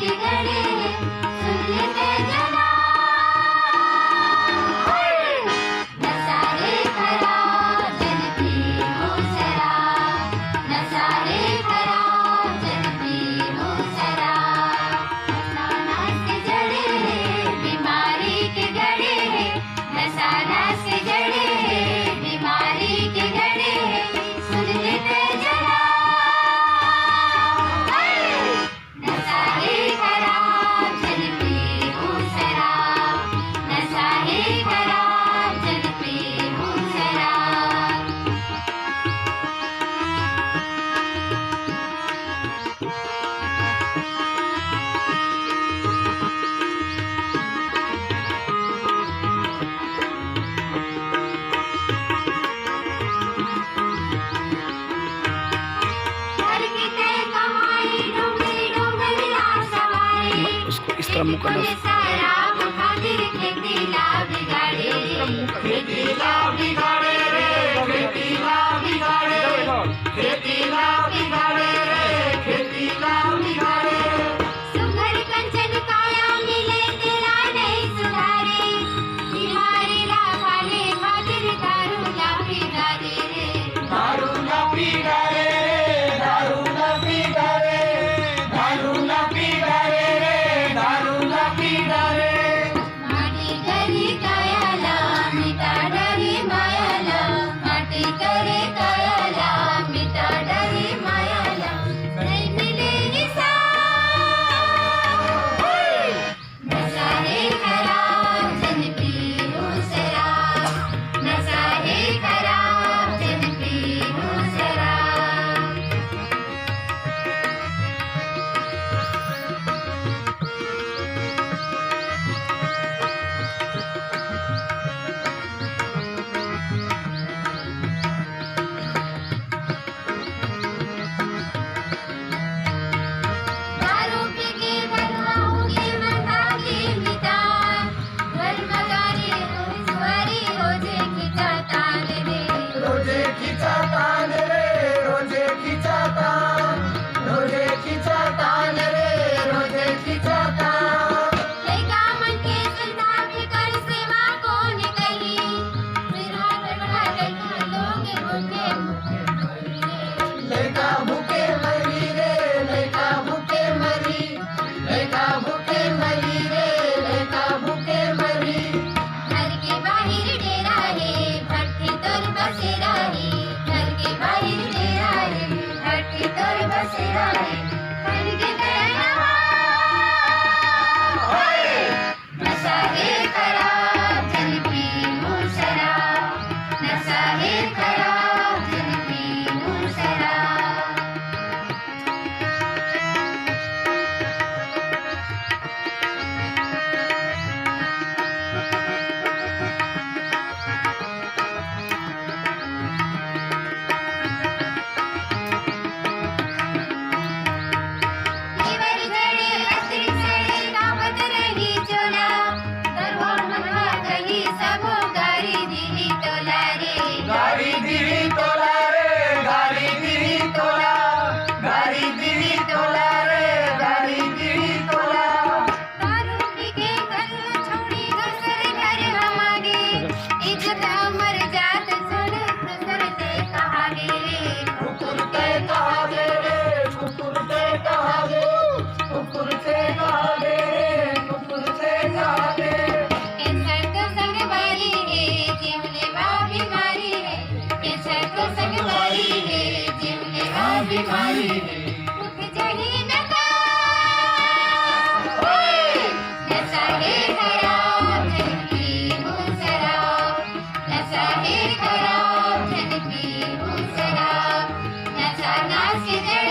के घड़े हैं, सुन लेते जना। नशा है खराब, जन पीओ शराब। नशा है खराब, जन पीओ शराब। नशा से जड़े हैं, बीमारी के गड़े हैं। नशा से जड़े हैं, बीमारी के गड़े हैं, सुन लेते जना। नशा है खराब, जन पीओ शराब। नशा है खराब, जन पीओ शराब। घर की तय कमाई, डोंगरी डोंगरिया सवारी। उसको इस तरह मुंह करना। शराब खातिर खेती ला बिगाड़े। खेती ला बिगाड़े रे, खेती ला बिगाड़े। खेती ला बिगाड़े रे, खेती ला बिगाड़े। सुघर कंचन काया मिले, तेरा नहीं सुधारे। बीमारी ला खाने खातिर दारू ला बिगाड़े रे। दारू ला बिगाड़े रे, दारू ला बिगाड़े। दारू ला बिगाड़े रे, दारू ला बिगाड़े। माटी करे कायाला, मिटा डरे मायाला। माटी करे कायाला, मिटा डरे मायाला। नहीं मिले हिसाब। नशा है खराब, जन पीओ शराब। नशा है खराब, जन पीओ शराब। दारू पी के बनवाऊंगी मता की मितान। गलमगारी रोजवारी रोजे खिंचा तान रे। रोजे खिंचा तान रे, रोजे खिंचा तान। रोजे खिंचा तान रे, रोजे खिंचा तान। लइका मन के संताप कर सेवा कौन करी। मेरा लड़का लइका लोग भूखे मरी रे। लइका भूखे मरी रे, लइका भूखे मरी। लइका भूखे मरी रे, लइका भूखे मरी। घर के बाहर डेरा है, भट्टी तोर बसेरा है। घर के बाहर डेरा है, भट्टी तोर बसेरा है। घर के कहना नशा है खराब, जन पीओ शराब। नशा है खराब, जन पीओ शराब। ईवर जड़े अतिरिक्त सड़े, कापत रही चोला। दरबार मनवा कही सबो गारी दिली तोला रे। गारी दिली तोला रे, गारी दिली तोला। गारी दिली तोला रे, गारी दिली तोला। दारू पी के घर छोड़ी दूसरे घर हमागे। इज्जत अमर जात सुन दूसर से कहागे रे। कुकुर से कहागे रे, कुकुर से कहागे। कुकुर से कहागे रे, कुकुर से कहागे। कैंसर तो संग बारी है, जीवलेवा बीमारी है। कैंसर तो संग बारी है, जीवलेवा बीमारी है। उठ चढ़ी नकाब। नशा है खराब, जन पीओ शराब। नशा है खराब, जन पीओ शराब। नशा नाश के